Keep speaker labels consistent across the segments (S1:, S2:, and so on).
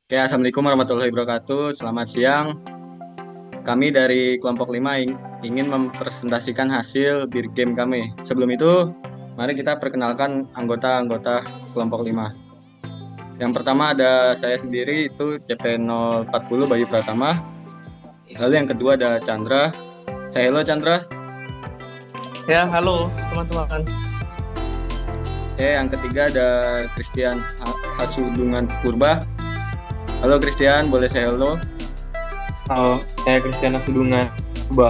S1: Oke, Assalamualaikum warahmatullahi wabarakatuh. Selamat siang. Kami dari kelompok 5 ingin mempresentasikan hasil bir game kami. Sebelum itu, mari kita perkenalkan anggota-anggota kelompok 5. Yang pertama ada saya sendiri, itu CP040 Bayu Pratama. Lalu yang kedua ada Chandra. Saya halo Chandra.
S2: Ya, halo teman-teman.
S1: Yang ketiga ada Christian Hasudungan Purba. Halo Christian, boleh saya halo?
S2: Halo, saya Kristiana Sudungan. Bah.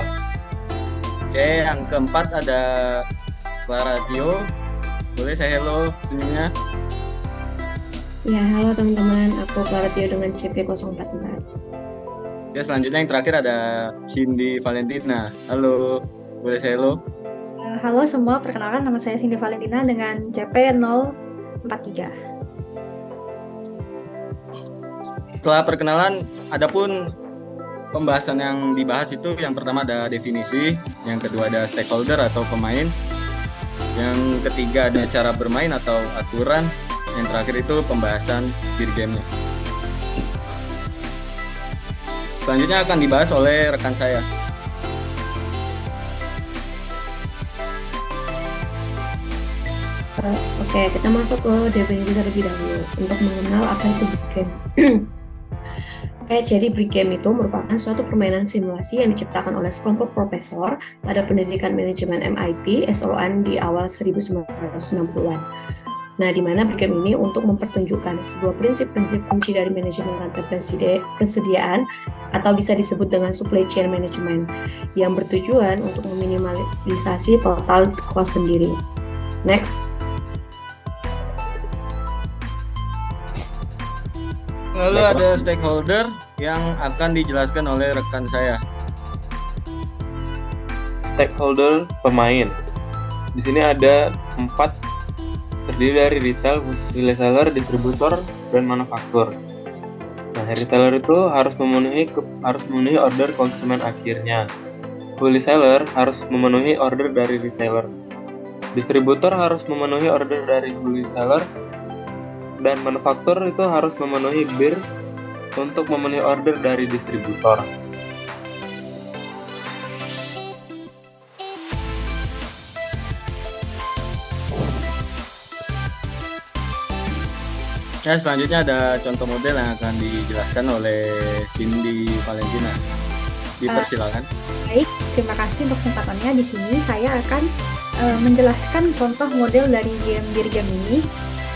S1: Yang keempat ada Clara Tio. Boleh saya hello senyumnya?
S3: Ya, halo teman-teman. Aku Clara Tio dengan CP044.
S1: Selanjutnya yang terakhir ada Cindy Valentina. Halo, boleh saya hello?
S4: Halo semua, perkenalkan nama saya Cindy Valentina dengan CP043.
S1: Setelah perkenalan, adapun pembahasan yang dibahas itu yang pertama ada definisi, yang kedua ada stakeholder atau pemain, yang ketiga ada cara bermain atau aturan, yang terakhir itu pembahasan bir game-nya. Selanjutnya akan dibahas oleh rekan saya.
S3: Oke, kita masuk ke definisi terlebih dahulu untuk mengenal apa itu brick game. Oke, jadi brick game itu merupakan suatu permainan simulasi yang diciptakan oleh sekelompok profesor pada pendidikan manajemen MIT SOAN di awal 1960-an. Nah, di mana brick game ini untuk mempertunjukkan sebuah prinsip-prinsip kunci dari manajemen rantai persediaan atau bisa disebut dengan supply chain management yang bertujuan untuk meminimalisasi total cost sendiri. Next.
S1: Lalu ada stakeholder yang akan dijelaskan oleh rekan saya.
S2: Stakeholder pemain. Di sini ada 4, terdiri dari retail, wholesaler, distributor, dan manufaktur. Nah, retailer itu harus memenuhi order konsumen akhirnya. Wholesaler harus memenuhi order dari retailer. Distributor harus memenuhi order dari wholesaler, dan manufaktur itu harus memenuhi bir untuk memenuhi order dari distributor.
S1: Selanjutnya ada contoh model yang akan dijelaskan oleh Cindy Valentina. Dipersilakan.
S4: Baik, terima kasih untuk kesempatannya. Di sini saya akan menjelaskan contoh model dari bir game ini.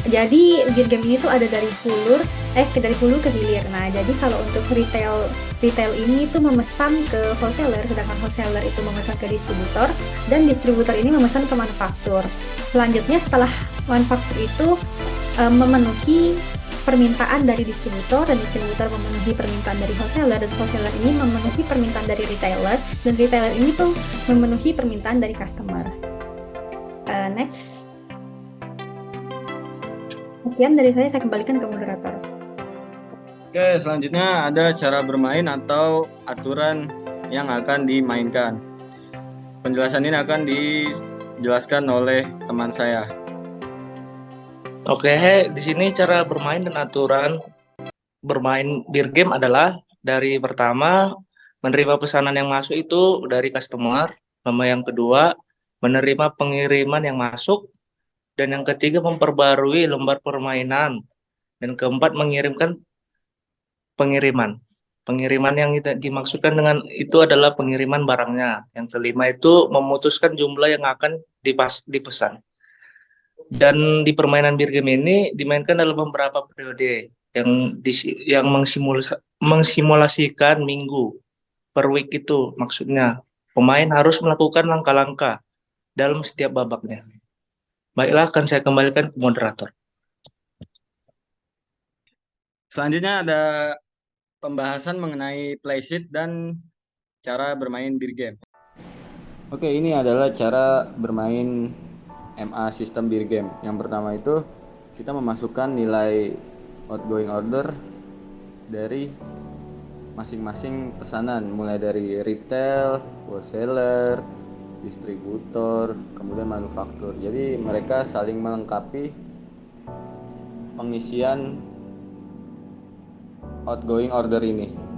S4: Jadi bir game ini tuh ada dari hulu ke hilir. Nah, jadi kalau untuk retail ini tuh memesan ke wholesaler, sedangkan wholesaler itu memesan ke distributor, dan distributor ini memesan ke manufaktur. Selanjutnya setelah manufaktur itu memenuhi permintaan dari distributor, dan distributor memenuhi permintaan dari wholesaler, dan wholesaler ini memenuhi permintaan dari retailer, dan retailer ini tuh memenuhi permintaan dari customer. Next. Sekian dari saya kembalikan ke moderator.
S1: Oke, selanjutnya ada cara bermain atau aturan yang akan dimainkan. Penjelasan ini akan dijelaskan oleh teman saya.
S2: Oke, di sini cara bermain dan aturan bermain bir game adalah dari pertama menerima pesanan yang masuk itu dari customer, sama yang kedua menerima pengiriman yang masuk, dan yang ketiga memperbarui lembar permainan, dan keempat mengirimkan pengiriman. Pengiriman yang dimaksudkan dengan itu adalah pengiriman barangnya. Yang kelima itu memutuskan jumlah yang akan dipesan. Dan di permainan bir game ini dimainkan dalam beberapa periode yang mengsimulasikan minggu per week itu. Maksudnya pemain harus melakukan langkah-langkah dalam setiap babaknya. Baiklah, akan saya kembalikan ke moderator.
S1: Selanjutnya ada pembahasan mengenai playsheet dan cara bermain bir game. Oke, ini adalah cara bermain MA sistem bir game. Yang pertama itu kita memasukkan nilai outgoing order dari masing-masing pesanan, mulai dari retail, wholesaler, distributor, kemudian manufaktur. Jadi mereka saling melengkapi pengisian outgoing order ini.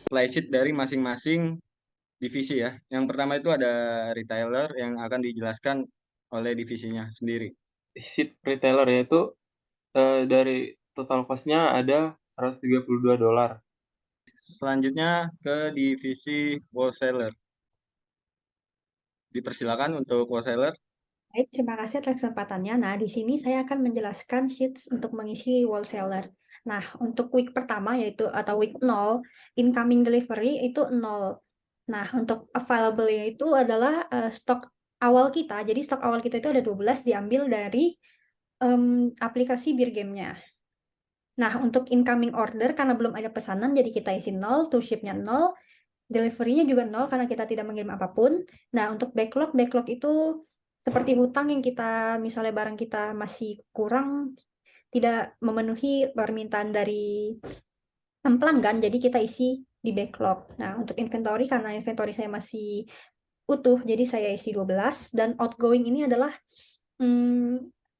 S1: Supply sheet dari masing-masing divisi ya. Yang pertama itu ada retailer yang akan dijelaskan oleh divisinya sendiri.
S5: Sheet retailer yaitu dari total cost-nya ada $132.
S1: Selanjutnya ke divisi wholesaler. Dipersilakan untuk wholesaler.
S4: Baik, terima kasih atas kesempatannya. Nah, di sini saya akan menjelaskan sheets untuk mengisi wholesaler. Nah, untuk week pertama yaitu atau week 0, incoming delivery itu 0. Nah, untuk available-nya itu adalah stok awal kita. Jadi stok awal kita itu ada 12 diambil dari aplikasi Beer Game-nya. Nah, untuk incoming order karena belum ada pesanan jadi kita isi 0, to ship-nya 0, delivery-nya juga 0 karena kita tidak mengirim apapun. Nah, untuk backlog itu seperti hutang yang kita misalnya barang kita masih kurang tidak memenuhi permintaan dari pelanggan, jadi kita isi di backlog. Nah, untuk inventory karena inventory saya masih utuh, jadi saya isi 12 dan outgoing ini adalah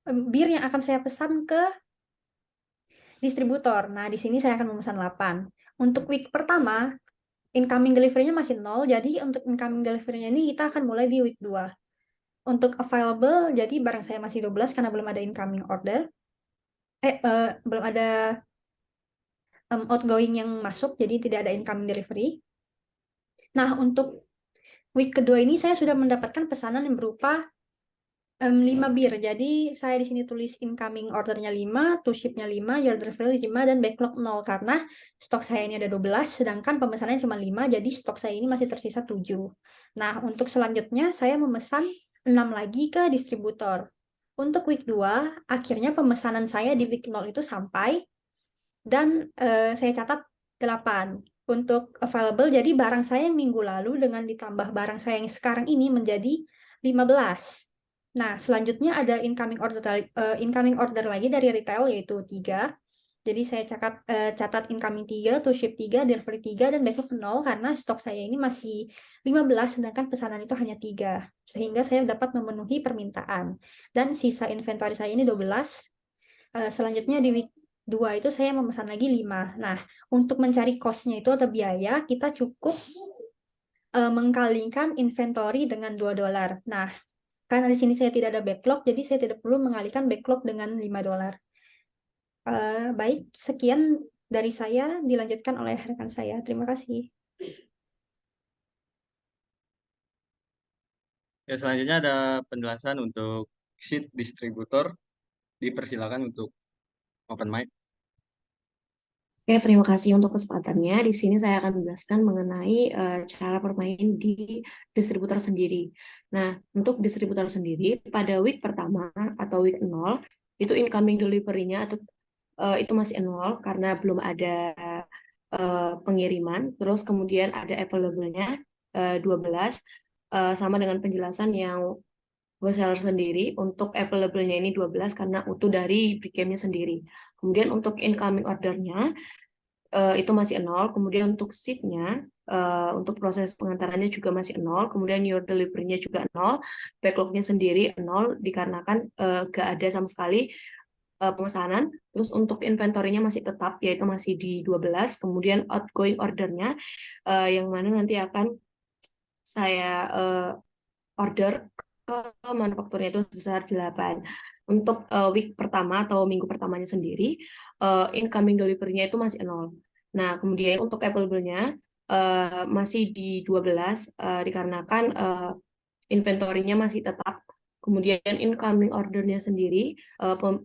S4: bir yang akan saya pesan ke distributor. Nah, di sini saya akan memesan 8. Untuk week pertama, incoming delivery-nya masih 0, jadi untuk incoming delivery-nya ini kita akan mulai di week 2. Untuk available, jadi barang saya masih 12 karena belum ada incoming order. Belum ada outgoing yang masuk, jadi tidak ada incoming delivery. Nah, untuk week kedua ini saya sudah mendapatkan pesanan yang berupa 5 bir. Jadi saya di sini tulis incoming ordernya 5, to ship-nya 5, your delivery 5, dan backlog 0 karena stok saya ini ada 12, sedangkan pemesanannya cuma 5, jadi stok saya ini masih tersisa 7. Nah, untuk selanjutnya saya memesan 6 lagi ke distributor. Untuk week 2, akhirnya pemesanan saya di week 0 itu sampai, dan saya catat 8. Untuk available, jadi barang saya yang minggu lalu dengan ditambah barang saya yang sekarang ini menjadi 15. Nah, selanjutnya ada incoming order lagi dari retail yaitu 3. Jadi saya catat incoming 3, to ship 3, delivery 3, dan backlog 0 karena stok saya ini masih 15, sedangkan pesanan itu hanya 3. Sehingga saya dapat memenuhi permintaan. Dan sisa inventory saya ini 12. Selanjutnya di week 2 itu saya memesan lagi 5. Nah, untuk mencari cost-nya itu atau biaya, kita cukup mengkalikan inventory dengan $2. Nah, karena di sini saya tidak ada backlog, jadi saya tidak perlu mengalikan backlog dengan $5. Baik, sekian dari saya, dilanjutkan oleh rekan saya. Terima kasih.
S1: Ya, selanjutnya ada penjelasan untuk sheet distributor. Dipersilakan untuk open mic.
S3: Oke, terima kasih untuk kesempatannya. Di sini saya akan menjelaskan mengenai cara bermain di distributor sendiri. Nah, untuk distributor sendiri, pada week pertama atau week 0, itu incoming delivery-nya itu masih 0 karena belum ada pengiriman. Terus kemudian ada available-nya 12, sama dengan penjelasan yang wholesaler sendiri. Untuk available-nya ini 12 karena utuh dari big game-nya sendiri. Kemudian untuk incoming order-nya itu masih 0. Kemudian untuk seat-nya, untuk proses pengantarannya juga masih 0. Kemudian your delivery-nya juga 0. Backlog-nya sendiri 0 dikarenakan gak ada sama sekali pemesanan. Terus untuk inventory-nya masih tetap, yaitu masih di 12. Kemudian outgoing order-nya yang mana nanti akan saya order ke manufakturnya itu sebesar 8. Untuk week pertama atau minggu pertamanya sendiri, incoming delivery-nya itu masih 0. Nah, kemudian untuk available-nya, masih di 12 dikarenakan inventorinya masih tetap. Kemudian incoming ordernya sendiri,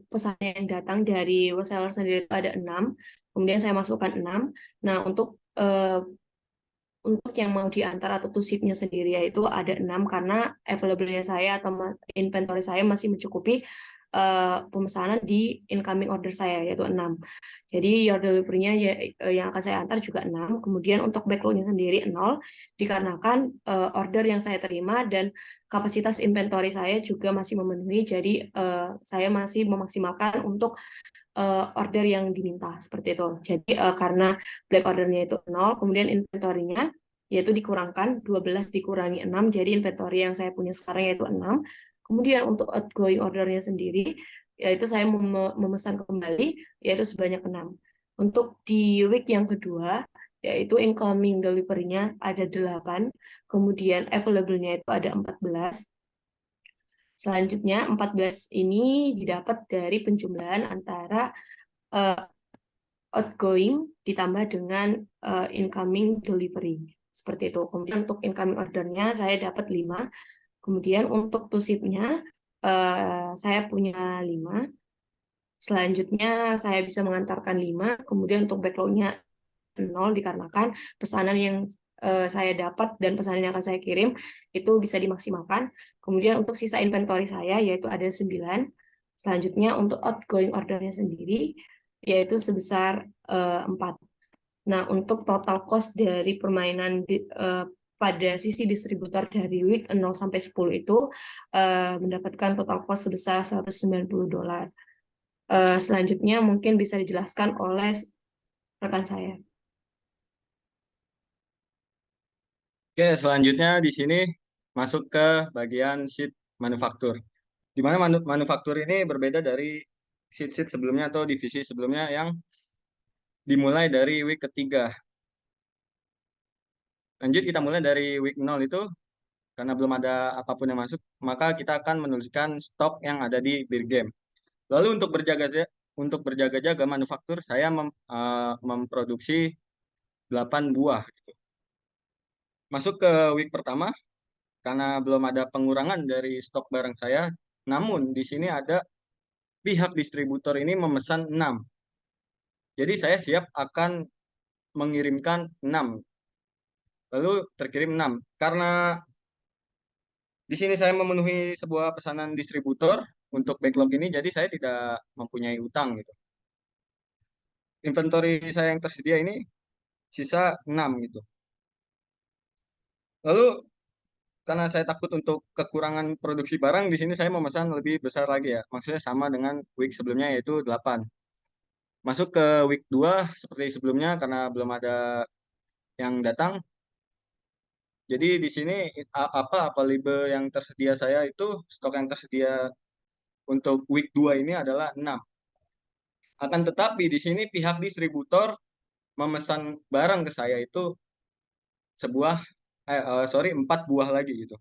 S3: pesan yang datang dari reseller sendiri itu ada 6. Kemudian saya masukkan 6. Nah, untuk yang mau diantar atau to ship-nya sendiri yaitu ada 6 karena available-nya saya atau inventory saya masih mencukupi pemesanan di incoming order saya yaitu 6. Jadi your delivery-nya yang akan saya antar juga 6. Kemudian untuk backlog-nya sendiri 0 dikarenakan order yang saya terima dan kapasitas inventory saya juga masih memenuhi. Jadi saya masih memaksimalkan untuk order yang diminta seperti itu. Jadi karena black ordernya itu 0, kemudian inventorinya yaitu dikurangkan 12 dikurangi 6, jadi inventory yang saya punya sekarang yaitu 6. Kemudian untuk outgoing ordernya sendiri yaitu saya memesan kembali yaitu sebanyak 6. Untuk di week yang kedua yaitu incoming delivery-nya ada 8, kemudian available-nya itu ada 14. Selanjutnya 14 ini didapat dari penjumlahan antara outgoing ditambah dengan incoming delivery. Seperti itu. Kemudian untuk incoming ordernya saya dapat 5. Kemudian untuk to ship-nya saya punya 5. Selanjutnya saya bisa mengantarkan 5. Kemudian untuk backlog-nya 0 dikarenakan pesanan yang saya dapat dan pesanan yang akan saya kirim itu bisa dimaksimalkan. Kemudian untuk sisa inventory saya yaitu ada 9. Selanjutnya untuk outgoing ordernya sendiri yaitu sebesar 4. Nah, untuk total cost dari permainan pada sisi distributor dari week 0 sampai 10 itu mendapatkan total cost sebesar $190. Selanjutnya mungkin bisa dijelaskan oleh rekan saya.
S1: Oke, selanjutnya di sini masuk ke bagian sheet manufaktur. Di mana manufaktur ini berbeda dari sheet sebelumnya atau divisi sebelumnya yang dimulai dari week ketiga. Lanjut kita mulai dari week 0 itu, karena belum ada apapun yang masuk, maka kita akan menuliskan stok yang ada di bir game. Lalu untuk berjaga-jaga manufaktur, saya memproduksi 8 buah. Gitu. Masuk ke week pertama, karena belum ada pengurangan dari stok barang saya, namun di sini ada pihak distributor ini memesan 6. Jadi saya siap akan mengirimkan 6. Lalu terkirim 6. Karena di sini saya memenuhi sebuah pesanan distributor untuk backlog ini, jadi saya tidak mempunyai utang gitu. Inventory saya yang tersedia ini sisa 6 gitu. Lalu karena saya takut untuk kekurangan produksi barang, di sini saya memesan lebih besar lagi ya. Maksudnya sama dengan week sebelumnya yaitu 8. Masuk ke week 2 seperti sebelumnya karena belum ada yang datang. Jadi di sini available yang tersedia saya itu stok yang tersedia untuk week 2 ini adalah 6. Akan tetapi di sini pihak distributor memesan barang ke saya itu 4 buah lagi gitu.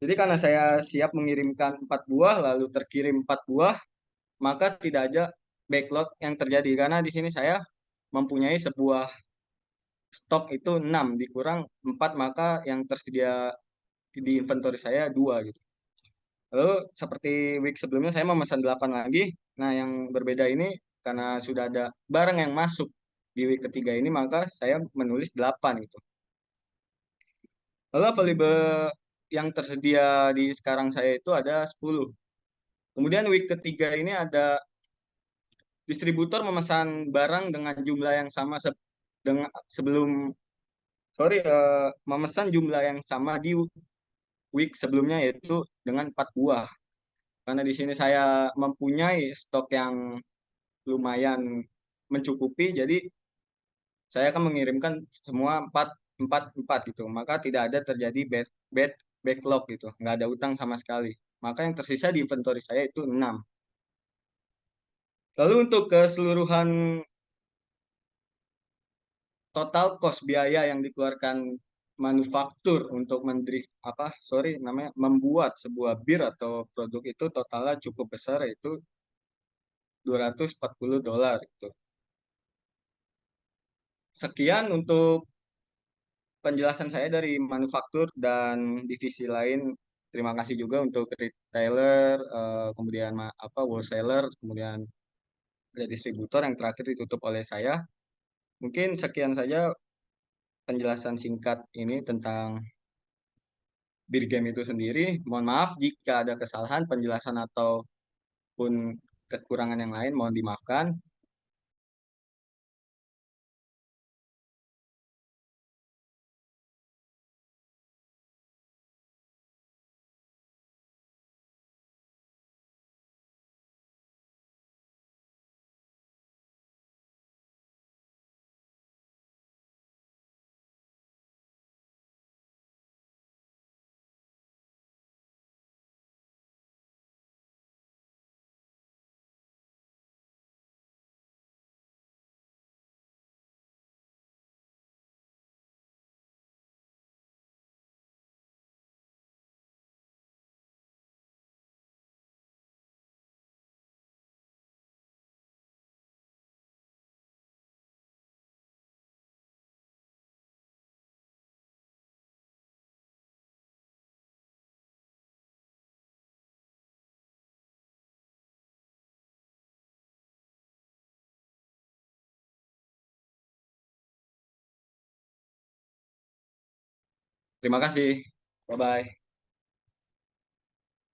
S1: Jadi karena saya siap mengirimkan 4 buah lalu terkirim 4 buah, maka tidak ada backlog yang terjadi karena di sini saya mempunyai sebuah stok itu 6 dikurang 4, maka yang tersedia di inventory saya 2 gitu. Lalu seperti week sebelumnya saya memesan 8 lagi. Nah, yang berbeda ini karena sudah ada barang yang masuk di week ketiga ini, maka saya menulis 8 gitu. Lalu available yang tersedia di sekarang saya itu ada 10. Kemudian week ketiga ini ada distributor memesan barang dengan jumlah yang sama memesan jumlah yang sama di week sebelumnya yaitu dengan 4 buah. Karena di sini saya mempunyai stok yang lumayan mencukupi, jadi saya akan mengirimkan semua 4 gitu. Maka tidak ada terjadi backlog gitu, nggak ada utang sama sekali. Maka yang tersisa di inventory saya itu 6. Lalu untuk keseluruhan total cost biaya yang dikeluarkan manufaktur untuk membuat sebuah bir atau produk itu totalnya cukup besar yaitu $240 itu. Sekian untuk penjelasan saya dari manufaktur dan divisi lain. Terima kasih juga untuk retailer, kemudian wholesaler, kemudian ada distributor yang terakhir ditutup oleh saya. Mungkin sekian saja penjelasan singkat ini tentang bir game itu sendiri. Mohon maaf jika ada kesalahan penjelasan ataupun kekurangan yang lain, mohon dimaafkan. Terima kasih. Bye-bye.